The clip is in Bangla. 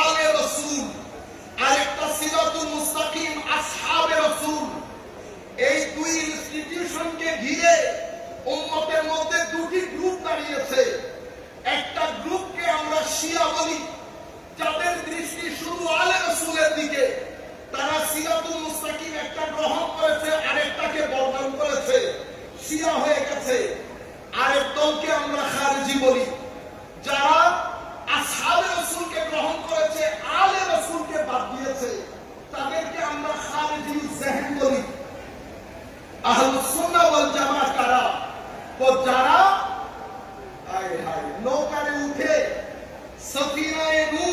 আলে রাসূল, আরেকটা সিরাতুল মুস্তাকিম আসহাবে রাসূল। এই দুই ইনস্টিটিউশনকে ঘিরে উম্মতের মধ্যে দুটি গ্রুপ দাঁড়িয়েছে। একটা গ্রুপকে আমরা শিয়া বলি, যাদের দৃষ্টি শুধু আলে রাসূলের দিকে, তারা সিরাতুল মুস্তাকিম একটা গ্রহণ করেছে, আরেকটাকে বর্জন করেছে, শিয়া হয়ে গেছে। আরেক দলকে আমরা খারিজি বলি, যারা আসহাবে রাসূলকে গ্রহণ করেছে, আলে রাসূলকে বাদ দিয়েছে, তাদেরকে আমরা খারিজি জেহেন বলি। আহলুস সুন্নাহ ওয়াল জামাত কারা? তো যারা নৌকায় উঠে সফিনায়ে নূহ